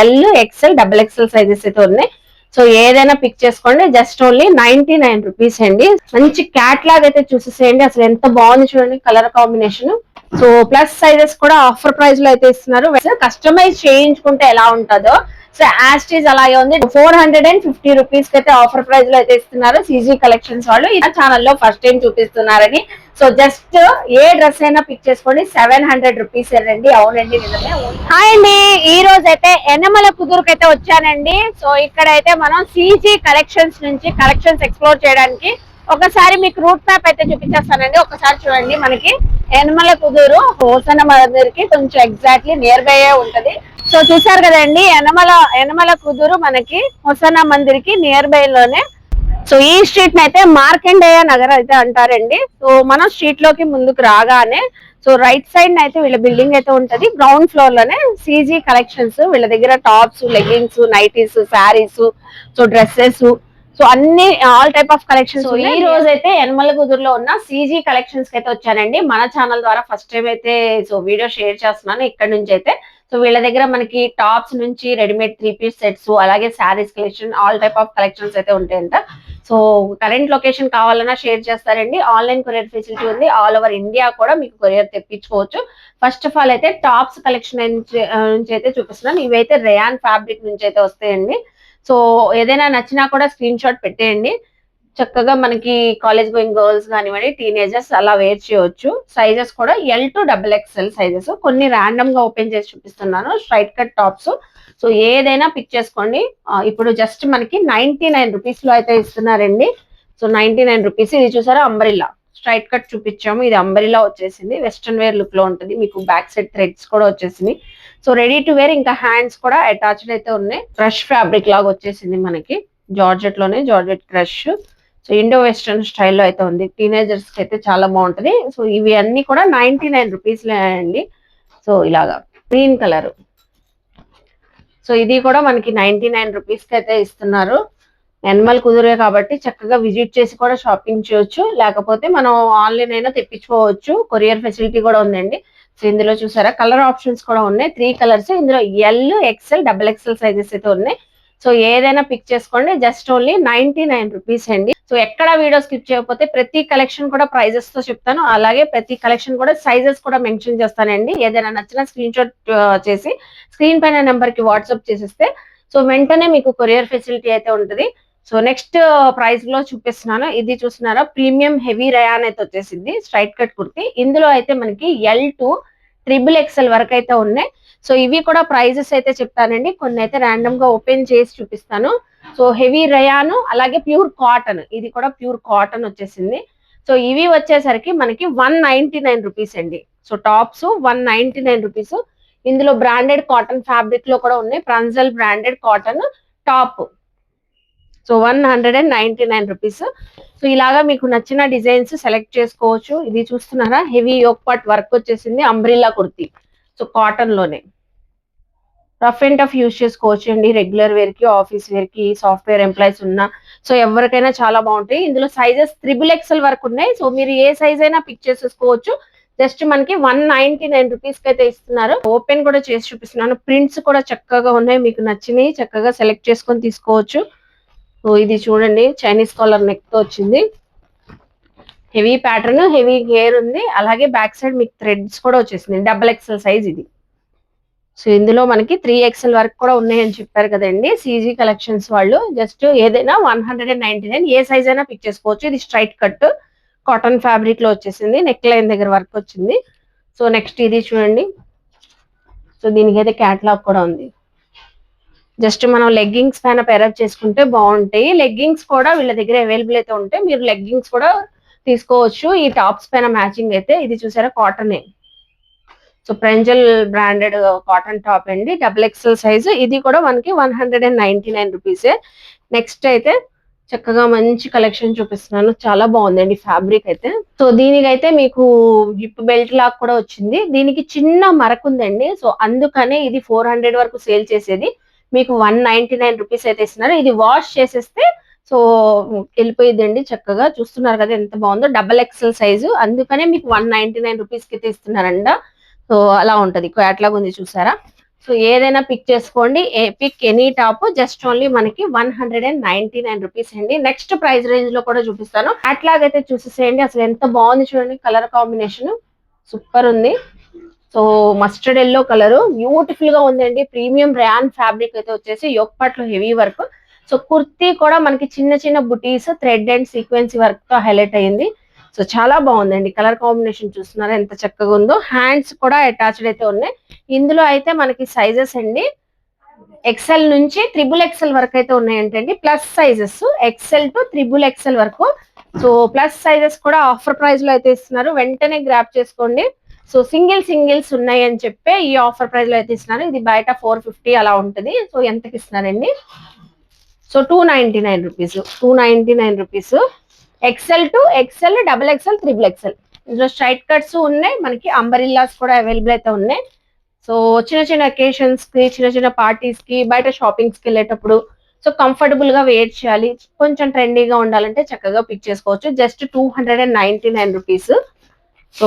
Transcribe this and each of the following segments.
L XL double XL sizes అయితే ఉన్నాయి. So ఏదైనా పిక్ చేసుకోండి. జస్ట్ ఓన్లీ 99 రూపీస్ అండి. మంచి క్యాట్ లాగ్ అయితే చూసేసేయండి. అసలు ఎంత బాగుంది చూడండి colour combination. So plus sizes కూడా ఆఫర్ ప్రైస్ లో అయితే ఇస్తున్నారు. కస్టమైజ్ చేయించుకుంటే ఎలా ఉంటుందో సో యాస్టీజ్ అలాగే ఉంది. 450 రూపీస్ కి అయితే ఆఫర్ ప్రైస్ లో అయితే ఇస్తున్నారు సీజీ కలెక్షన్స్ వాళ్ళు. ఈ ఛానల్లో ఫస్ట్ టైం చూపిస్తున్నారని. సో జస్ట్ ఏ డ్రెస్ అయినా పిక్ చేసుకోండి. 700 రూపీస్ అండి. అవునండి నిజమే. హాయ్ అండి, ఈ రోజు అయితే ఎనమల కుదురుకైతే వచ్చానండి. సో ఇక్కడైతే మనం సీజీ కలెక్షన్స్ నుంచి కలెక్షన్స్ ఎక్స్ప్లోర్ చేయడానికి ఒకసారి మీకు రూట్ మ్యాప్ అయితే చూపించేస్తానండి. ఒకసారి చూడండి. మనకి యనమల కుదురు హోసన మందిర్కి కొంచెం ఎగ్జాక్ట్లీ నియర్ బై ఉంటది. సో చూసారు కదండి, యనమల కుదురు మనకి హొసన మందిర్ కి నియర్ బై లోనే. సో ఈ స్ట్రీట్ అయితే మార్కండేయ నగర్ అయితే అంటారండి. సో మనం స్ట్రీట్ లోకి ముందుకు రాగానే సో రైట్ సైడ్ అయితే వీళ్ళ బిల్డింగ్ అయితే ఉంటది. గ్రౌండ్ ఫ్లోర్ లోనే సీజీ కలెక్షన్స్. వీళ్ళ దగ్గర tops, leggings, nighties, saris, so dresses, so అన్ని ఆల్ టైప్ ఆఫ్ కలెక్షన్స్. ఈ రోజు అయితే యనమల కుదురులో ఉన్న సీజీ కలెక్షన్స్ కి అయితే వచ్చానండి. మన ఛానల్ ద్వారా ఫస్ట్ టైం అయితే సో వీడియో షేర్ చేస్తున్నాను ఇక్కడ నుంచి అయితే. సో వీళ్ళ దగ్గర మనకి టాప్స్ నుంచి రెడీమేడ్ 3 పీస్ సెట్స్, అలాగే saris collection, all type of collections అయితే ఉంటాయంట. సో కరెంట్ లొకేషన్ కావాలన్నా షేర్ చేస్తారండి. ఆన్లైన్ కొరియర్ ఫెసిలిటీ ఉంది. ఆల్ ఓవర్ ఇండియా కూడా మీకు కొరియర్ తెప్పించుకోవచ్చు. ఫస్ట్ ఆఫ్ ఆల్ అయితే టాప్స్ కలెక్షన్ నుంచి అయితే చూపిస్తున్నాను. ఇవైతే రేయాన్ ఫ్యాబ్రిక్ నుంచి అయితే వస్తాయండి. సో ఏదైనా నచ్చినా కూడా స్క్రీన్ షాట్ పెట్టేయండి. చక్కగా మనకి కాలేజ్ గోయింగ్ గర్ల్స్ కానివ్వండి, టీనేజర్స్ అలా వేర్ చేయొచ్చు. సైజెస్ కూడా L to double XL sizes. కొన్ని ర్యాండమ్ గా ఓపెన్ చేసి చూపిస్తున్నాను. Straight cut tops. సో ఏదైనా పిక్ చేసుకోండి. ఇప్పుడు జస్ట్ మనకి 99 రూపీస్ లో అయితే ఇస్తున్నారండి. So 99 rupees. ఇది చూసారా అంబ్రిల్లా స్ట్రైట్ కట్ చూపించాము. ఇది అంబ్రిల్లా వచ్చేసింది. వెస్ట్రన్ వేర్ లుక్ లో ఉంటుంది. మీకు బ్యాక్ సైడ్ థ్రెడ్స్ కూడా వచ్చేసింది. So ready to wear. ఇంకా హ్యాండ్స్ కూడా అటాచ్డ్ అయితే ఉన్నాయి. క్రష్ ఫ్యాబ్రిక్ లాగా వచ్చేసింది మనకి. జార్జెట్ లోనే georgette crush. So Indo western స్టైల్లో అయితే ఉంది. టీనేజర్స్ కి అయితే చాలా బాగుంటది. సో ఇవి అన్ని కూడా 99 రూపీస్ అండి. సో ఇలాగా గ్రీన్ కలర్. సో ఇది కూడా మనకి 99 రూపీస్ కి అయితే ఇస్తున్నారు. యనమల కుదురే కాబట్టి చక్కగా విజిట్ చేసి కూడా షాపింగ్ చేయొచ్చు. లేకపోతే మనం ఆన్లైన్ అయినా తెప్పించుకోవచ్చు. కొరియర్ ఫెసిలిటీ కూడా ఉందండి. సో ఇందులో చూసారా కలర్ ఆప్షన్స్ కూడా ఉన్నాయి. 3 కలర్స్. ఇందులో L, XL, double XL sizes అయితే ఉన్నాయి. సో ఏదైనా పిక్ చేసుకోండి. జస్ట్ ఓన్లీ 99 రూపీస్ అండి. సో ఎక్కడ వీడియో స్కిప్ చేయకపోతే ప్రతి కలెక్షన్ కూడా ప్రైజెస్ తో చెప్తాను. అలాగే ప్రతి కలెక్షన్ కూడా సైజెస్ కూడా మెన్షన్ చేస్తానండి. ఏదైనా నచ్చిన స్క్రీన్ షాట్ చేసి స్క్రీన్ పైన నెంబర్ కి వాట్సాప్ చేసేస్తే సో వెంటనే మీకు కొరియర్ ఫెసిలిటీ అయితే ఉంటుంది. సో నెక్స్ట్ ప్రైస్ లో చూపిస్తున్నాను. ఇది చూస్తున్నారా ప్రీమియం హెవీ రయాన్ అయితే వచ్చేసింది. Straight cut kurti. ఇందులో అయితే మనకి ఎల్ టు ట్రిపుల్ ఎక్స్ఎల్ వరకు అయితే ఉన్నాయి. సో ఇవి కూడా ప్రైజెస్ అయితే చెప్తానండి. కొన్ని అయితే ర్యాండమ్ గా ఓపెన్ చేసి చూపిస్తాను. సో హెవీ రయాన్, అలాగే ప్యూర్ కాటన్. ఇది కూడా ప్యూర్ కాటన్ వచ్చేసింది. సో ఇవి వచ్చేసరికి మనకి 199 రూపీస్ అండి. So tops 199 rupees. ఇందులో బ్రాండెడ్ కాటన్ ఫ్యాబ్రిక్ లో కూడా ఉన్నాయి. Pranjal branded cotton top. So 199 rupees. So ఇలాగా మీకు నచ్చిన డిజైన్స్ సెలెక్ట్ చేసుకోవచ్చు. ఇది చూస్తున్నారా హెవీ యోక్ పార్ట్ వర్క్ వచ్చేసింది. అంబ్రిల్లా కుర్తి. సో కాటన్ లోనే రఫ్ అండ్ టఫ్ యూజ్ చేసుకోవచ్చు అండి. రెగ్యులర్ వేర్ కి, ఆఫీస్ వేర్ కి, సాఫ్ట్వేర్ ఎంప్లాయీస్ ఉన్నా సో ఎవరికైనా చాలా బాగుంటాయి. ఇందులో సైజెస్ 3XL వరకు ఉన్నాయి. సో మీరు ఏ సైజ్ అయినా పిక్ చేసేసుకోవచ్చు. జస్ట్ మనకి 199 రూపీస్ కి అయితే ఇస్తున్నారు. ఓపెన్ కూడా చేసి చూపిస్తున్నాను. ప్రింట్స్ కూడా చక్కగా ఉన్నాయి. మీకు నచ్చినవి చక్కగా సెలెక్ట్ చేసుకొని తీసుకోవచ్చు. సో ఇది చూడండి చైనీస్ కాలర్ నెక్ తో వచ్చింది. హెవీ ప్యాటర్న్, హెవీ గేర్ ఉంది. అలాగే బ్యాక్ సైడ్ మీకు థ్రెడ్స్ కూడా వచ్చేసింది. డబుల్ ఎక్స్ఎల్ సైజ్ ఇది. సో ఇందులో మనకి 3XL వరకు కూడా ఉన్నాయని చెప్పారు కదండి సీజీ కలెక్షన్స్ వాళ్ళు. జస్ట్ ఏదైనా 199. ఏ సైజ్ అయినా పిక్ చేసుకోవచ్చు. ఇది స్ట్రైట్ కట్ కాటన్ ఫ్యాబ్రిక్ లో వచ్చేసింది. నెక్ లైన్ దగ్గర వర్క్ వచ్చింది. సో నెక్స్ట్ ఇది చూడండి. సో దీనికి అయితే క్యాటలాగ్ కూడా ఉంది. జస్ట్ మనం లెగ్గింగ్స్ పైన పెరప్ చేసుకుంటే బాగుంటాయి. లెగ్గింగ్స్ కూడా వీళ్ళ దగ్గర అవైలబుల్ అయితే ఉంటాయి. మీరు లెగ్గింగ్స్ కూడా తీసుకోవచ్చు ఈ టాప్స్ పైన మ్యాచింగ్ అయితే. ఇది చూసారా కాటనే. సో ప్రెంజల్ బ్రాండెడ్ కాటన్ టాప్ అండి. Double XL size. ఇది కూడా మనకి 199 రూపీసే. నెక్స్ట్ అయితే చక్కగా మంచి కలెక్షన్ చూపిస్తున్నాను. చాలా బాగుందండి ఫ్యాబ్రిక్ అయితే. సో దీనికైతే మీకు హిప్ బెల్ట్ లాగా కూడా వచ్చింది. దీనికి చిన్న మరక ఉందండి. సో అందుకనే ఇది 400 వరకు సేల్ చేసేది. మీకు 199 రూపీస్ అయితే ఇస్తున్నారు. ఇది వాష్ చేసేస్తే సో వెళ్ళిపోయిందండి. చక్కగా చూస్తున్నారు కదా ఎంత బాగుందో. Double XL size. అందుకనే మీకు 199 రూపీస్ కి అయితే ఇస్తున్నారంట. సో అలా ఉంటది. క్యాట్లాగ్ ఉంది చూసారా. సో ఏదైనా పిక్ చేసుకోండి, pick any top, just only మనకి 199 రూపీస్ అండి. నెక్స్ట్ ప్రైస్ రేంజ్ లో కూడా చూపిస్తాను. అట్లాగైతే చూసేసేయండి, అసలు ఎంత బాగుంది చూడండి, కలర్ కాంబినేషన్ సూపర్ ఉంది. So mustard yellow colour beautiful గా ఉందండి. ప్రీమియం ర్యాన్ ఫ్యాబ్రిక్ అయితే వచ్చేసి యొక్కట్లో హెవీ వర్క్. సో కుర్తీ కూడా మనకి చిన్న చిన్న బుటీస్ థ్రెడ్ అండ్ సీక్వెన్సీ వర్క్ తో హైలైట్ అయ్యింది. సో చాలా బాగుందండి, కలర్ కాంబినేషన్ చూస్తున్నారా ఎంత చక్కగా ఉందో. హ్యాండ్స్ కూడా అటాచ్డ్ అయితే ఉన్నాయి. ఇందులో అయితే మనకి సైజెస్ అండి ఎక్సెల్ నుంచి XXL వరకు అయితే ఉన్నాయంటండి. Plus sizes XL to XXL వరకు. సో ప్లస్ సైజెస్ కూడా ఆఫర్ ప్రైస్ లో అయితే ఇస్తున్నారు, వెంటనే గ్రాప్ చేసుకోండి. సో సింగిల్స్ ఉన్నాయి అని చెప్పి ఈ ఆఫర్ ప్రైస్ లో అయితే ఇస్తున్నారు. ఇది బయట 450 అలా ఉంటుంది. సో ఎంతకి ఇస్తున్నారండి? So 299 rupees, 299 rupees. XL to XXL, XXL, XXL. ఇందులో స్ట్రైట్ కట్స్ ఉన్నాయి, మనకి అంబరిల్లాస్ కూడా అవైలబుల్ అయితే ఉన్నాయి. సో చిన్న చిన్న అకేషన్స్ కి, చిన్న చిన్న పార్టీస్ కి, బయట షాపింగ్స్ కి వెళ్ళేటప్పుడు సో కంఫర్టబుల్ గా వేర్ చేయాలి, కొంచెం ట్రెండీగా ఉండాలంటే చక్కగా పిక్ చేసుకోవచ్చు. Just 299 rupees. So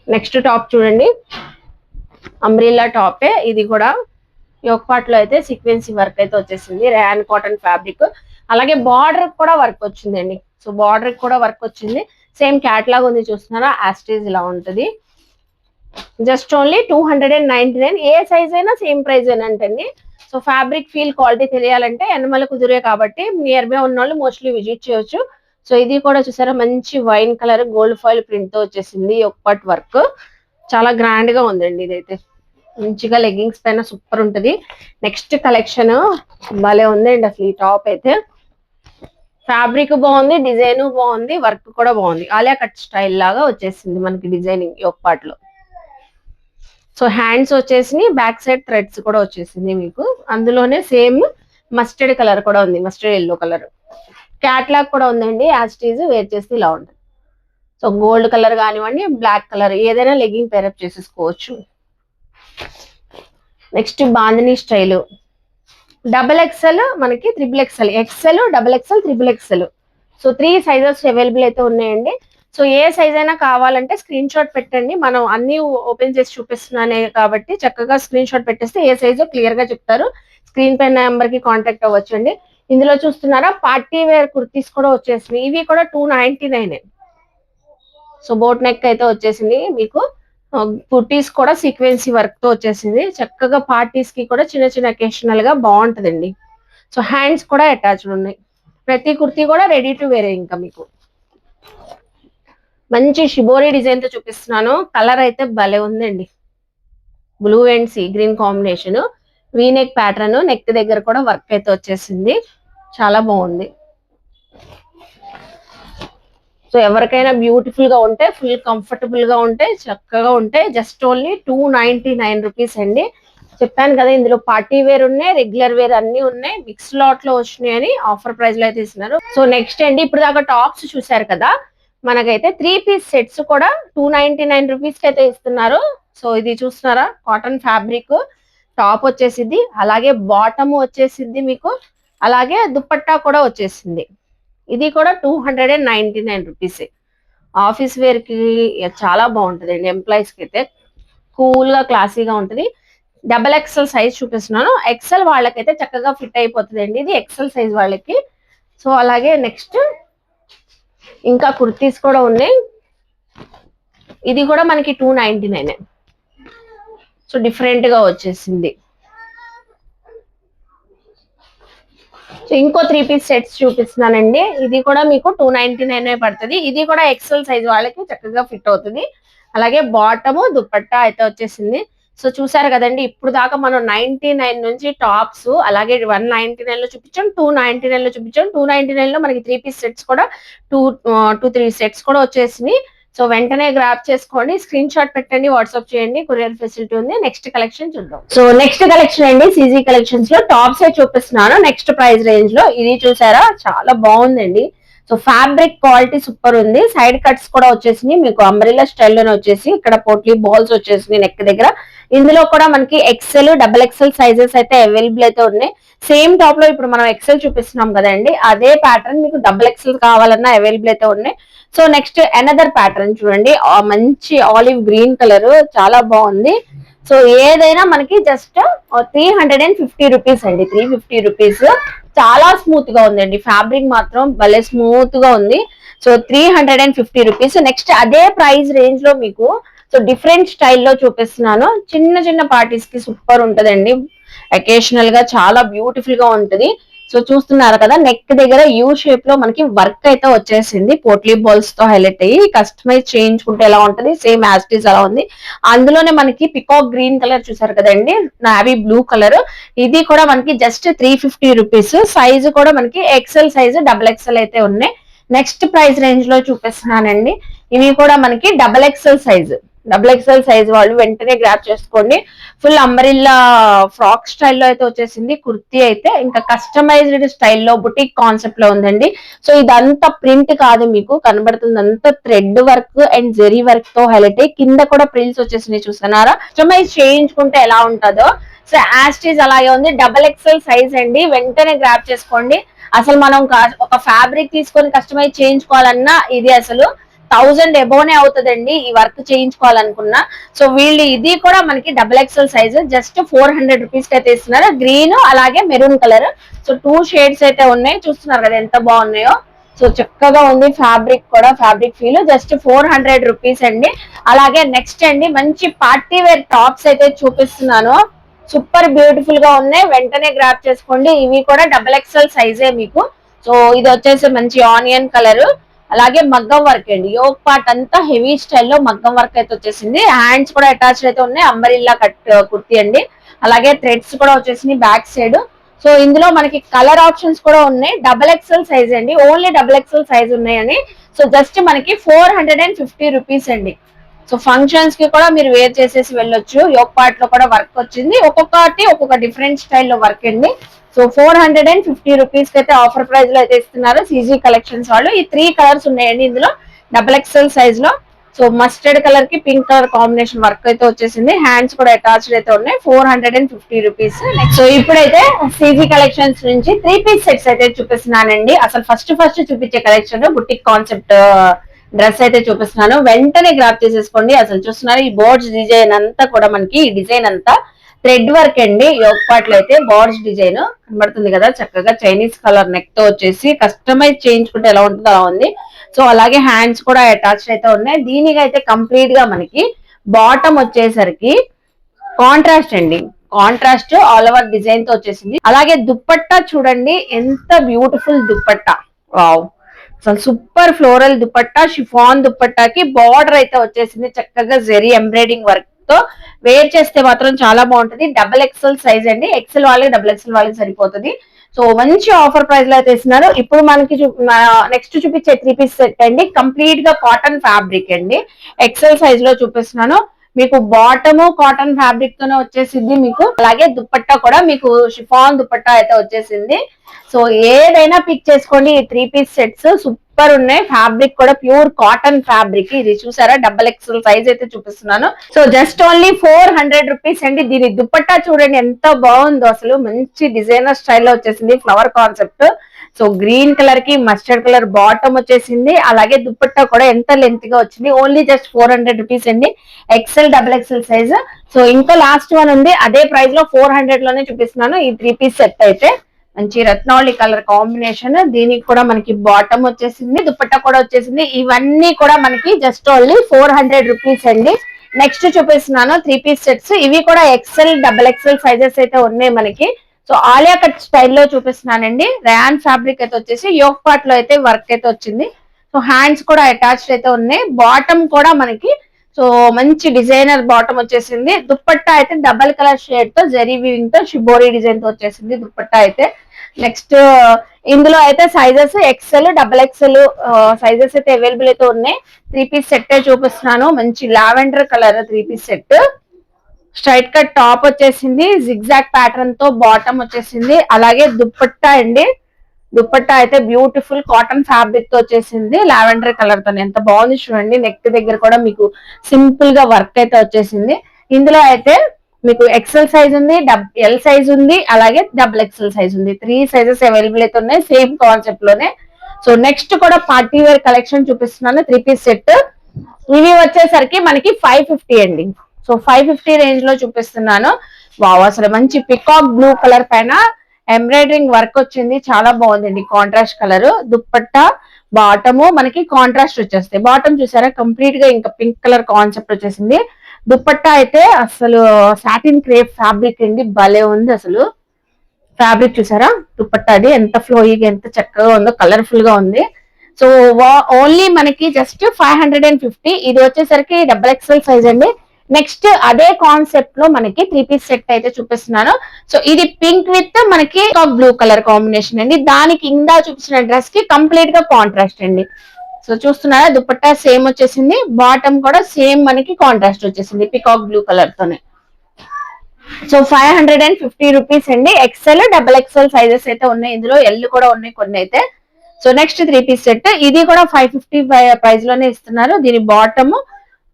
next top చూడండి, అంబ్రిల్లా టాపే. ఇది కూడా ఒక పార్ట్ లో అయితే సీక్వెన్సీ వర్క్ అయితే వచ్చేసింది, ర్యాన్ కాటన్ ఫ్యాబ్రిక్. అలాగే బార్డర్ కూడా వర్క్ వచ్చిందండి. సో బార్డర్ కూడా వర్క్ వచ్చింది, సేమ్ క్యాట్లాగ్ ఉంది చూస్తున్నారా, యాస్టేజ్ ఇలా ఉంటుంది. Just only 299. ఏ సైజ్ అయినా సేమ్ ప్రైస్ అంటండి. సో ఫ్యాబ్రిక్ ఫీల్ క్వాలిటీ తెలియాలంటే ఎన్నమల కుదిరే కాబట్టి నియర్ బై ఉన్న వాళ్ళు మోస్ట్లీ విజిట్ చేయొచ్చు. సో ఇది కూడా చూసారా, మంచి wine colour gold foil print తో వచ్చేసింది, ఒక పార్ట్ వర్క్ చాలా గ్రాండ్ గా ఉందండి. ఇదైతే మంచిగా లెగ్గింగ్స్ పైన సూపర్ ఉంటది. నెక్స్ట్ కలెక్షన్ భలే ఉందండి అసలు. ఈ టాప్ అయితే ఫ్యాబ్రిక్ బాగుంది, డిజైన్ బాగుంది, వర్క్ కూడా బాగుంది. ఆలియా కట్ స్టైల్ లాగా వచ్చేసింది మనకి డిజైనింగ్ ఒక పార్ట్ లో. సో హ్యాండ్స్ వచ్చేసి బ్యాక్ సైడ్ థ్రెడ్స్ కూడా వచ్చేసింది మీకు. అందులోనే సేమ్ మస్టర్డ్ కలర్ కూడా ఉంది, మస్టర్డ్ ఎల్లో కలర్. క్యాట్లాగ్ కూడా ఉందండి, యాస్టీజ్ వేర్ చేస్తే ఇలా ఉంటుంది. సో గోల్డ్ కలర్ కానివ్వండి, బ్లాక్ కలర్ ఏదైనా లెగ్గింగ్ పేరప్ చేసేసుకోవచ్చు. నెక్స్ట్ బాందినీ స్టైల్ XXL, మనకి XXL, XL, XXL, XXL. So 3 sizes available అయితే ఉన్నాయండి. సో ఏ సైజ్ అయినా కావాలంటే స్క్రీన్ షాట్ పెట్టండి. మనం అన్ని ఓపెన్ చేసి చూపిస్తున్నానే కాబట్టి చక్కగా స్క్రీన్ షాట్ పెట్టేస్తే ఏ సైజు క్లియర్ గా చెప్తారు. స్క్రీన్ పైన నెంబర్ కి కాంటాక్ట్ అవ్వచ్చండి. ఇందులో చూస్తున్నారా పార్టీ వేర్ కుర్తీస్ కూడా వచ్చేసినాయి. ఇవి కూడా 299. సో బోట్ నెక్ అయితే వచ్చేసింది మీకు. కుర్తీస్ కూడా సీక్వెన్సీ వర్క్ తో వచ్చేసింది. చక్కగా పార్టీస్ కి కూడా చిన్న చిన్న అకేషనల్ గా బాగుంటదండి. సో హ్యాండ్స్ కూడా అటాచ్డ్ ఉన్నాయి. ప్రతి కుర్తీ కూడా రెడీ టు వేరే. ఇంకా మీకు మంచి షిబోరి డిజైన్ తో చూపిస్తున్నాను. కలర్ అయితే భలే ఉందండి, blue and sea green combination. V-neck pattern, neck దగ్గర కూడా వర్క్ అయితే వచ్చేసింది, చాలా బాగుంది. సో ఎవరికైనా బ్యూటిఫుల్ గా ఉంటే, ఫుల్ కంఫర్టబుల్ గా ఉంటే, చక్కగా ఉంటే జస్ట్ ఓన్లీ 299 రూపీస్ అండి. చెప్పాను కదా, ఇందులో పార్టీ వేర్ ఉన్నాయి, రెగ్యులర్ వేర్ అన్ని ఉన్నాయి, మిక్స్ లాట్ లో వచ్చినాయి అని ఆఫర్ ప్రైస్ లో అయితే ఇస్తున్నారు. సో నెక్స్ట్ అండి, ఇప్పుడు దాకా టాప్స్ చూసారు కదా, మనకైతే 3 పీస్ సెట్స్ కూడా 299 రూపీస్ కి అయితే ఇస్తున్నారు. సో ఇది చూస్తున్నారా, కాటన్ ఫ్యాబ్రిక్ టాప్ వచ్చేసింది, అలాగే బాటమ్ వచ్చేసింది మీకు, అలాగే దుపట్టా కూడా వచ్చేసింది. ఇది కూడా 299 రూపీస్. ఆఫీస్ వేర్ కి చాలా బాగుంటదండి, ఎంప్లాయీస్ కి అయితే కూల్ గా క్లాసీగా ఉంటది. XXL సైజ్ చూపిస్తున్నాను. XL వాళ్ళకైతే చక్కగా ఫిట్ అయిపోతుంది అండి, ఇది XL సైజ్ వాళ్ళకి. సో అలాగే నెక్స్ట్ ఇంకా కుర్తీస్ కూడా ఉన్నాయి. ఇది కూడా మనకి 299. సో డిఫరెంట్ గా వచ్చేసింది. సో ఇంకో 3 పీస్ సెట్స్ చూపిస్తున్నానండి. ఇది కూడా మీకు 299 పడుతుంది. ఇది కూడా XL సైజ్ వాళ్ళకి చక్కగా ఫిట్ అవుతుంది. అలాగే బాటము దుపట్టా అయితే వచ్చేసింది. సో చూసారు కదండి, ఇప్పుడు దాకా మనం 99 నుంచి టాప్స్, అలాగే 199 లో చూపించాం, 299 లో చూపించాం. 299 లో మనకి 3 పీస్ సెట్స్ కూడా 2-3 సెట్స్ కూడా వచ్చేసినాయి. సో వెంటనే గ్రాప్ చేసుకోండి, స్క్రీన్ షాట్ పెట్టండి, వాట్సాప్ చేయండి, కొరియర్ ఫెసిలిటీ ఉంది. నెక్స్ట్ కలెక్షన్ చూద్దాం. సో నెక్స్ట్ కలెక్షన్ అండి, CZ కలెక్షన్స్ లో టాప్స్ చూపిస్తున్నాను నెక్స్ట్ ప్రైస్ రేంజ్ లో. ఇది చూసారా, చాలా బాగుందండి. సో ఫ్యాబ్రిక్ క్వాలిటీ సూపర్ ఉంది. సైడ్ కట్స్ కూడా వచ్చేసినాయి మీకు, అంబ్రెల్లా స్టైల్ లోనే వచ్చేసి ఇక్కడ పోట్లీ బాల్స్ వచ్చేసినాయి నెక్ దగ్గర. ఇందులో కూడా మనకి XL, XXL సైజెస్ అయితే అవైలబుల్ అయితే ఉన్నాయి. సేమ్ టాప్ లో ఇప్పుడు మనం XL చూపిస్తున్నాం కదండి, అదే ప్యాటర్న్ మీకు XXL కావాలన్నా అవైలబుల్ అయితే ఉన్నాయి. సో నెక్స్ట్ అనదర్ ప్యాటర్న్ చూడండి, మంచి ఆలివ్ గ్రీన్ కలర్, చాలా బాగుంది. సో ఏదైనా మనకి జస్ట్ 350 రూపీస్ అండి, 350 రూపీస్. చాలా స్మూత్ గా ఉందండి, ఫ్యాబ్రిక్ మాత్రం భలే స్మూత్ గా ఉంది. So 350 rupees. నెక్స్ట్ అదే ప్రైస్ రేంజ్ లో మీకు సో డిఫరెంట్ స్టైల్లో చూపిస్తున్నాను. చిన్న చిన్న పార్టీస్ కి సూపర్ ఉంటదండి, అకేషనల్ గా చాలా బ్యూటిఫుల్ గా ఉంటది. సో చూస్తున్నారు కదా, నెక్ దగ్గర యూ షేప్ లో మనకి వర్క్ అయితే వచ్చేసింది, పోట్లీ బాల్స్ తో హైలైట్ అయ్యి. కస్టమైజ్ చేయించుకుంటే ఎలా ఉంటది, సేమ్ యాస్టీస్ అలా ఉంది. అందులోనే మనకి పికాక్ గ్రీన్ కలర్ చూసారు కదండి, నావీ బ్లూ కలర్, ఇది కూడా మనకి జస్ట్ 350 రూపీస్. సైజ్ కూడా మనకి ఎక్సెల్ సైజ్, డబుల్ ఎక్సెల్ అయితే ఉన్నాయి. నెక్స్ట్ ప్రైస్ రేంజ్ లో చూపిస్తున్నానండి, ఇవి కూడా మనకి double XL size. Double XL size వాళ్ళు వెంటనే గ్రాప్ చేసుకోండి. ఫుల్ అంబరిల్లా ఫ్రాక్ స్టైల్లో అయితే వచ్చేసింది కుర్తీ అయితే, ఇంకా కస్టమైజ్డ్ స్టైల్లో బుటిక్ కాన్సెప్ట్ లో ఉందండి. సో ఇదంతా ప్రింట్ కాదు, మీకు కనబడుతుంది అంతా thread work and zari work తో హైలైట్ అయ్యి కింద కూడా ప్రింట్స్ వచ్చేసినాయి చూస్తున్నారా. కస్టమైజ్ చేయించుకుంటే ఎలా ఉంటుందో సో యాస్టీజ్ అలాగే ఉంది. డబుల్ ఎక్స్ఎల్ సైజ్ అండి, వెంటనే గ్రాప్ చేసుకోండి. అసలు మనం ఒక ఫ్యాబ్రిక్ తీసుకొని కస్టమైజ్ చేయించుకోవాలన్నా ఇది అసలు 1000 ఎబోనే అవుతుందండి ఈ వర్క్ చేయించుకోవాలనుకున్నా. సో వీళ్ళు ఇది కూడా మనకి double XL size, just 400 rupees కి అయితే ఇస్తున్నారు. గ్రీన్ అలాగే మెరూన్ కలర్, సో 2 షేడ్స్ అయితే ఉన్నాయి. చూస్తున్నారు కదా ఎంత బాగున్నాయో. సో చక్కగా ఉంది ఫ్యాబ్రిక్ కూడా, ఫ్యాబ్రిక్ ఫీల్. జస్ట్ 400 రూపీస్ అండి. అలాగే నెక్స్ట్ అండి, మంచి పార్టీ వేర్ టాప్స్ అయితే చూపిస్తున్నాను. సూపర్ బ్యూటిఫుల్ గా ఉన్నాయి, వెంటనే గ్రాప్ చేసుకోండి. ఇవి కూడా డబుల్ ఎక్స్ఎల్ సైజే మీకు. సో ఇది వచ్చేసి మంచి ఆనియన్ కలర్, అలాగే మగ్గం వర్క్ అండి. యోగ్ పార్ట్ అంతా హెవీ స్టైల్లో మగ్గం వర్క్ అయితే వచ్చేసింది. హ్యాండ్స్ కూడా అటాచ్డ్ అయితే ఉన్నాయి, అంబరిల్లా కట్ కుర్తీ అండి. అలాగే థ్రెడ్స్ కూడా వచ్చేసింది బ్యాక్ సైడ్. సో ఇందులో మనకి కలర్ ఆప్షన్స్ కూడా ఉన్నాయి. డబుల్ ఎక్స్ఎల్ సైజ్ అండి, ఓన్లీ డబుల్ ఎక్స్ఎల్ సైజ్ ఉన్నాయని. సో జస్ట్ మనకి 450 రూపీస్ అండి. సో ఫంక్షన్స్ కి కూడా మీరు వేర్ చేసేసి వెళ్ళొచ్చు. యోగ్ పార్ట్ లో కూడా వర్క్ వచ్చింది, ఒక్కొక్కటి ఒక్కొక్క డిఫరెంట్ స్టైల్లో వర్క్ అండి. సో 450 రూపీస్ కి అయితే ఆఫర్ ప్రైస్ లో అయితే ఇస్తున్నారు సీజీ కలెక్షన్స్ వాళ్ళు. ఈ 3 కలర్స్ ఉన్నాయండి ఇందులో డబుల్ ఎక్స్ఎల్ సైజ్ లో. సో మస్టర్డ్ కలర్ కి పింక్ కలర్ కాంబినేషన్ వర్క్ అయితే వచ్చేసింది. హ్యాండ్స్ కూడా అటాచ్డ్ అయితే ఉన్నాయి. 450 రూపీస్. సో ఇప్పుడైతే సీజీ కలెక్షన్స్ నుంచి 3 పీస్ సెట్స్ అయితే చూపిస్తున్నానండి. అసలు ఫస్ట్ చూపించే కలెక్షన్ బుటిక్ కాన్సెప్ట్ డ్రెస్ అయితే చూపిస్తున్నాను, వెంటనే గ్రాప్ చేసేసుకోండి. అసలు చూస్తున్నారు ఈ బోర్డ్స్ డిజైన్ అంతా కూడా మనకి, ఈ డిజైన్ అంతా థ్రెడ్ వర్క్ అండి. యోగ్ పార్ట్ లో అయితే బోర్డ్స్ డిజైన్ కనబడుతుంది కదా, చక్కగా చైనీస్ కలర్ నెక్ తో వచ్చేసి కస్టమైజ్ చేయించుకుంటే ఎలా ఉంటుందో అలా ఉంది. సో అలాగే హ్యాండ్స్ కూడా అటాచ్డ్ అయితే ఉన్నాయి. దీనికి అయితే కంప్లీట్ గా మనకి బాటమ్ వచ్చేసరికి కాంట్రాస్ట్ అండి, కాంట్రాస్ట్ ఆల్ ఓవర్ డిజైన్ తో వచ్చేసింది. అలాగే దుప్పట్టా చూడండి ఎంత బ్యూటిఫుల్ దుప్పట్టా, వావ్ అసలు సూపర్ ఫ్లోరల్ దుపట్టా, షిఫాన్ దుపట్టాకి బార్డర్ అయితే వచ్చేసింది చక్కగా జెరీ ఎంబ్రాయిడింగ్ వర్క్ తో. వేర్ చేస్తే మాత్రం చాలా బాగుంటది. డబుల్ ఎక్స్ఎల్ సైజ్ అండి, ఎక్స్ఎల్ వాళ్ళకి డబుల్ ఎక్స్ఎల్ వాళ్ళకి సరిపోతుంది. సో మంచి ఆఫర్ ప్రైస్ లో అయితే ఇస్తున్నారు. ఇప్పుడు మనకి నెక్స్ట్ చూపించే 3 పీస్ సెట్ అండి, కంప్లీట్ గా కాటన్ ఫ్యాబ్రిక్ అండి. ఎక్స్ఎల్ సైజ్ లో చూపిస్తున్నాను. మీకు బాటమ్ కాటన్ ఫ్యాబ్రిక్ తోనే వచ్చేసింది మీకు. అలాగే దుపట్టా కూడా మీకు షిఫాన్ దుపట్టా అయితే వచ్చేసింది. సో ఏదైనా పిక్ చేసుకోండి, ఈ 3 పీస్ సెట్స్ సూపర్ ఉన్నాయి. ఫ్యాబ్రిక్ కూడా ప్యూర్ కాటన్ ఫ్యాబ్రిక్. ఇది చూసారా డబుల్ ఎక్స్ఎల్ సైజ్ అయితే చూపిస్తున్నాను. సో జస్ట్ ఓన్లీ 400 రూపీస్ అండి. దీని దుపట్టా చూడండి ఎంత బాగుందో, అసలు మంచి డిజైనర్ స్టైల్లో వచ్చేసింది, flower concept. So green colour కి మస్టర్డ్ కలర్ బాటమ్ వచ్చేసింది. అలాగే దుపట్టా కూడా ఎంత లెంత్ గా వచ్చింది. ఓన్లీ జస్ట్ 400 రూపీస్ అండి, XL double XL size. So ఇంకా లాస్ట్ వన్ ఉంది, అదే ప్రైస్ లో 400 లోనే చూపిస్తున్నాను. ఈ 3 పీస్ సెట్ అయితే మంచి రత్నావళి కలర్ కాంబినేషన్. దీనికి కూడా మనకి బాటమ్ వచ్చేసింది, దుపట్టా కూడా వచ్చేసింది. ఇవన్నీ కూడా మనకి జస్ట్ ఓన్లీ 400 రూపీస్ అండి. నెక్స్ట్ చూపిస్తున్నాను 3 పీస్ సెట్స్. ఇవి కూడా ఎక్స్ఎల్ డబుల్ ఎక్స్ఎల్ సైజెస్ అయితే ఉన్నాయి మనకి. సో ఆలియా కట్ స్టైల్లో చూపిస్తున్నానండి. ర్యాన్ ఫ్యాబ్రిక్ అయితే వచ్చేసి యోగ్ పార్ట్ లో అయితే వర్క్ అయితే వచ్చింది. సో హ్యాండ్స్ కూడా అటాచ్డ్ అయితే ఉన్నాయి. బాటమ్ కూడా మనకి సో మంచి డిజైనర్ బాటమ్ వచ్చేసింది. దుపట్టా అయితే డబల్ కలర్ షేడ్ తో జెరీ వీవింగ్ తో షిబోరీ డిజైన్ తో వచ్చేసింది దుపట్టా అయితే. నెక్స్ట్ ఇందులో అయితే sizes XL double XL sizes అయితే అవైలబుల్ అయితే ఉన్నాయి. 3 పీస్ సెట్ చూపిస్తున్నాను. మంచి lavender colour 3 piece set. Straight cut top వచ్చేసింది, జిగ్జాగ్ ప్యాటర్న్ తో బాటమ్ వచ్చేసింది. అలాగే దుపట్టా అండి, దుపట్టా అయితే బ్యూటిఫుల్ కాటన్ ఫ్యాబ్రిక్ తో వచ్చేసింది లావెండర్ కలర్ తో. ఎంత బాగుంది చూడండి. నెక్ దగ్గర కూడా మీకు సింపుల్ గా వర్క్ అయితే వచ్చేసింది. ఇందులో అయితే మీకు ఎక్సెల్ సైజ్ ఉంది, ఎల్ సైజ్ ఉంది, అలాగే డబుల్ ఎక్సెల్ సైజ్ ఉంది. 3 సైజెస్ అవైలబుల్ అయితే ఉన్నాయి సేమ్ కాన్సెప్ట్ లోనే. సో నెక్స్ట్ కూడా పార్టీ వేర్ కలెక్షన్ చూపిస్తున్నాను 3 పీస్ సెట్. ఇవి వచ్చేసరికి మనకి 550 అండి. సో 550 రేంజ్ లో చూపిస్తున్నాను. వావ్, అసలు మంచి పికాక్ బ్లూ కలర్ పైన ఎంబ్రాయిడరింగ్ వర్క్ వచ్చింది, చాలా బాగుందండి. కాంట్రాస్ట్ కలర్ దుప్పట్టా, బాటము మనకి కాంట్రాస్ట్ వచ్చేస్తాయి. బాటమ్ చూసారా కంప్లీట్ గా ఇంకా పింక్ కలర్ కాన్సెప్ట్ వచ్చేసింది. దుప్పట్టా అయితే అసలు సాటిన్ క్రేప్ ఫ్యాబ్రిక్ అండి, భలే ఉంది అసలు. ఫ్యాబ్రిక్ చూసారా దుప్పట్టాది ఎంత ఫ్లోయిగా ఎంత చక్కగా ఉందో, కలర్ఫుల్ గా ఉంది. సో ఓన్లీ మనకి జస్ట్ 550. ఇది వచ్చేసరికి XXL సైజ్ అండి. నెక్స్ట్ అదే కాన్సెప్ట్ లో మనకి 3 పీస్ సెట్ అయితే చూపిస్తున్నాను. సో ఇది పింక్ విత్ మనకి బ్లూ కలర్ కాంబినేషన్ అండి. దానికి ఇందా చూపించిన డ్రెస్ కి కంప్లీట్ గా కాంట్రాస్ట్ అండి. సో చూస్తున్నారా దుపట్టా సేమ్ వచ్చేసింది, బాటమ్ కూడా సేమ్ మనకి కాంట్రాస్ట్ వచ్చేసింది పికాక్ బ్లూ కలర్ తోనే. సో 550 రూపీస్ అండి. XL XXL సైజెస్ అయితే ఉన్నాయి, ఇందులో ఎల్ కూడా ఉన్నాయి కొన్ని అయితే. సో నెక్స్ట్ 3 పీస్ సెట్, ఇది కూడా 550 ప్రైస్ లోనే ఇస్తున్నారు. దీని బాటమ్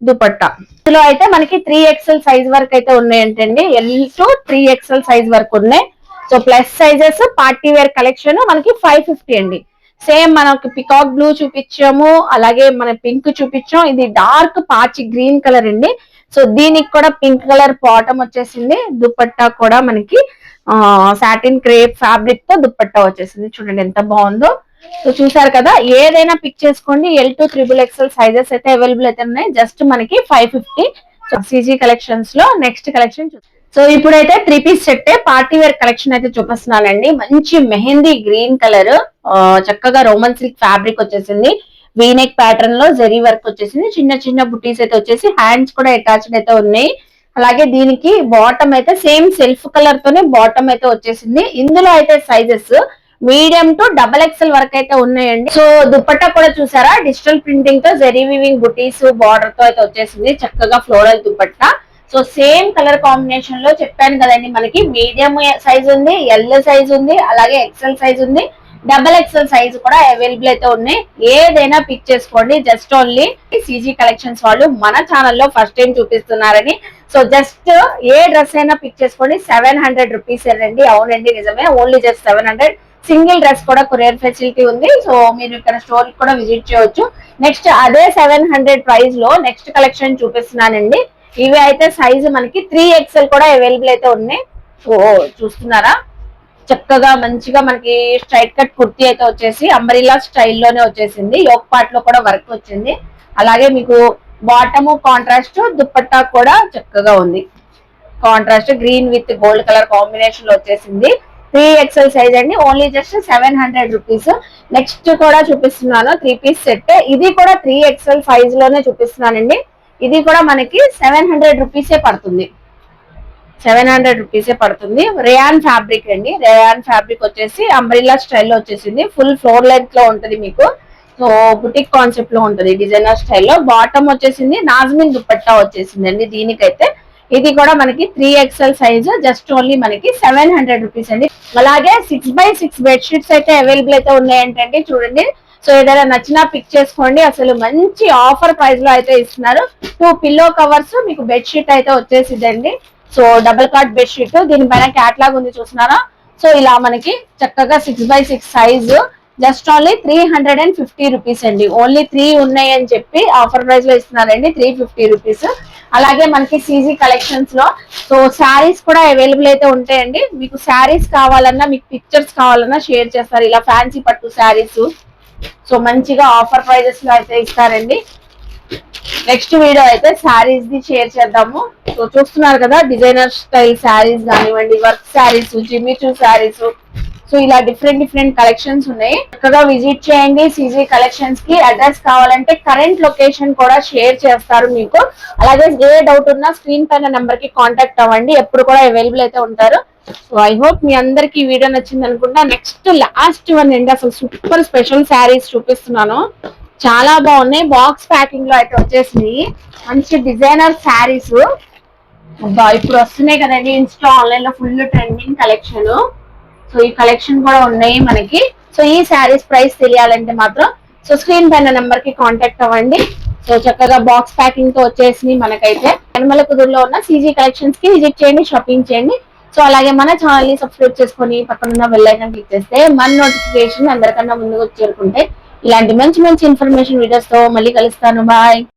దుపట్టా ఇందులో అయితే మనకి 3XL సైజ్ వరకు అయితే ఉన్నాయంటండి. L to 3XL సైజ్ వరకు ఉన్నాయి. So plus sizes party wear collection మనకి 550 అండి. సేమ్ మనకి పికాక్ బ్లూ చూపించాము, అలాగే మన పింక్ చూపించాం. ఇది డార్క్ పాచి గ్రీన్ కలర్ అండి. సో దీనికి కూడా పింక్ కలర్ బాటమ్ వచ్చేసింది. దుపట్టా కూడా మనకి సాటిన్ క్రేప్ ఫ్యాబ్రిక్ తో దుపట్టా వచ్చేసింది. చూడండి ఎంత బాగుందో. సో చూసారు కదా, ఏదైనా పిక్ చేసుకోండి. L to XXL సైజెస్ అయితే అవైలబుల్ అయితే ఉన్నాయి. జస్ట్ మనకి 550. సో CG కలెక్షన్స్ లో నెక్స్ట్ కలెక్షన్. సో ఇప్పుడైతే 3 piece set party wear collection అయితే చూపిస్తున్నానండి. మంచి మెహందీ గ్రీన్ కలర్, చక్కగా రోమన్ సిల్క్ ఫ్యాబ్రిక్ వచ్చేసింది. వీనెక్ ప్యాటర్న్ లో జరీ వర్క్ వచ్చేసింది. చిన్న చిన్న బుటీస్ అయితే వచ్చేసి హ్యాండ్స్ కూడా అటాచ్డ్ అయితే ఉన్నాయి. అలాగే దీనికి బాటమ్ అయితే సేమ్ సెల్ఫ్ కలర్ తోనే బాటమ్ అయితే వచ్చేసింది. ఇందులో అయితే సైజెస్ మీడియం టు XXL వరకు అయితే ఉన్నాయండి. సో దుపట్టా కూడా చూసారా డిజిటల్ ప్రింటింగ్ తో జరీ వీవింగ్ బుటీస్ బార్డర్ తో అయితే వచ్చేసింది. చక్కగా floral dupatta. So same colour combination లో చెప్పాను కదండి, మనకి మీడియం సైజ్ ఉంది, ఎల్ సైజ్ ఉంది, అలాగే XL సైజ్ ఉంది, XXL సైజ్ కూడా అవైలబుల్ అయితే ఉన్నాయి. ఏదైనా పిక్ చేసుకోండి. జస్ట్ ఓన్లీ CG కలెక్షన్స్ వాళ్ళు మన ఛానల్లో ఫస్ట్ టైం చూపిస్తున్నారని. సో జస్ట్ ఏ డ్రెస్ అయినా పిక్ చేసుకోండి. 700 రూపీస్ అండి. అవునండి నిజమే, ఓన్లీ జస్ట్ 700. సింగిల్ డ్రెస్ కూడా కొరియర్ ఫెసిలిటీ ఉంది. సో మీరు ఇక్కడ స్టోర్ కూడా విజిట్ చేయొచ్చు. నెక్స్ట్ అదే 700 ప్రైస్ లో నెక్స్ట్ కలెక్షన్ చూపిస్తున్నానండి. ఇవి అయితే సైజ్ మనకి 3XL కూడా అవైలబుల్ అయితే ఉన్నాయి. సో చూస్తున్నారా చక్కగా మంచిగా మనకి స్ట్రైట్ కట్ కుర్తీ అయితే వచ్చేసి అంబ్రెల్లా స్టైల్లోనే వచ్చేసింది. యోక్ పార్ట్ లో కూడా వర్క్ వచ్చింది. అలాగే మీకు బాటమ్ కాంట్రాస్ట్, దుపట్టా కూడా చక్కగా ఉంది. Contrast green with gold colour combination లో వచ్చేసింది. 3XL సైజ్ అండి. Only just 700 rupees. నెక్స్ట్ కూడా చూపిస్తున్నాను 3 పీస్ సెట్. ఇది కూడా 3XL సైజ్ లోనే చూపిస్తున్నానండి. ఇది కూడా మనకి 700 రూపీసే పడుతుంది. 700 రూపీసే పడుతుంది. రేయాన్ ఫ్యాబ్రిక్ అండి. రేయాన్ ఫ్యాబ్రిక్ వచ్చేసి అంబ్రెల్లా స్టైల్లో వచ్చేసింది. ఫుల్ ఫ్లోర్ లెంత్ లో ఉంటది మీకు. సో బుటిక్ కాన్సెప్ట్ లో ఉంటది, డిజైనర్ స్టైల్లో. బాటమ్ వచ్చేసింది, నాజ్మిన్ దుపట్టా వచ్చేసింది అండి దీనికైతే. ఇది కూడా మనకి 3XL సైజ్. జస్ట్ ఓన్లీ మనకి 700 రూపీస్ అండి. అలాగే 6x6 బెడ్ షీట్స్ అయితే అవైలబుల్ అయితే ఉన్నాయంటండి. చూడండి, సో ఏదైనా నచ్చినా పిక్ చేసుకోండి. అసలు మంచి ఆఫర్ ప్రైస్ లో అయితే ఇస్తున్నారు. 2 పిల్లో కవర్స్ మీకు బెడ్ షీట్ అయితే వచ్చేసిద్దండి. So double cot bed sheet, దీనిపైన క్యాట్లాగ్ ఉంది చూస్తున్నారా. సో ఇలా మనకి చక్కగా 6x6 size. Just only 350 rupees అండి. ఓన్లీ 3 ఉన్నాయి అని చెప్పి ఆఫర్ ప్రైస్ లో ఇస్తున్నారండి, 350 రూపీస్. అలాగే మనకి CG కలెక్షన్స్ లో సో శారీస్ కూడా అవైలబుల్ అయితే ఉంటాయండి. మీకు శారీస్ కావాలన్నా, మీకు పిక్చర్స్ కావాలన్నా షేర్ చేస్తారు. ఇలా ఫ్యాన్సీ పట్టు శారీస్ సో మంచిగా ఆఫర్ ప్రైజెస్ లో అయితే ఇస్తారండి. నెక్స్ట్ వీడియో అయితే శారీస్ ది షేర్ చేద్దాము. సో చూస్తున్నారు కదా డిజైనర్ స్టైల్ శారీస్ కానివ్వండి, work saris, Jimmy Choo saris. So ఇలా డిఫరెంట్ కలెక్షన్స్ ఉన్నాయి. చక్కగా విజిట్ చేయండి CG కలెక్షన్స్ కి. అడ్రస్ కావాలంటే కరెంట్ లొకేషన్ కూడా షేర్ చేస్తారు మీకు. అలాగే ఏ డౌట్ ఉన్నా స్క్రీన్ పైన నెంబర్ కి కాంటాక్ట్ అవ్వండి, ఎప్పుడు కూడా అవైలబుల్ అయితే ఉంటారు. సో ఐ హోప్ మీ అందరికి ఈ వీడియో నచ్చింది అనుకుంటా. నెక్స్ట్ లాస్ట్ వన్ అండి, అసలు సూపర్ స్పెషల్ శారీస్ చూపిస్తున్నాను. చాలా బాగున్నాయి. బాక్స్ ప్యాకింగ్ లో అయితే వచ్చేసింది. మంచి డిజైనర్ శారీస్ ఇప్పుడు వస్తున్నాయి కదండి, ఇన్స్టా ఆన్లైన్ లో ఫుల్ ట్రెండింగ్ కలెక్షన్. సో ఈ కలెక్షన్ కూడా ఉన్నాయి మనకి. సో ఈ శారీస్ ప్రైస్ తెలియాలంటే మాత్రం సో స్క్రీన్ పైన నెంబర్ కి కాంటాక్ట్ అవ్వండి. సో చక్కగా బాక్స్ ప్యాకింగ్ తో వచ్చేసి మనకైతే యనమల కుదురులో ఉన్న CG కలెక్షన్స్ కి విజిట్ చేయండి, షాపింగ్ చేయండి. సో అలాగే మన ఛానల్ ని సబ్స్క్రైబ్ చేసుకొని పక్కన బెల్ ఐకాన్ క్లిక్ చేస్తే మన నోటిఫికేషన్ అందరికన్నా ముందుకు చేరుకుంటే ఇలాంటి మంచి ఇన్ఫర్మేషన్ వీడియోస్ తో మళ్ళీ కలుస్తాను. బాయ్.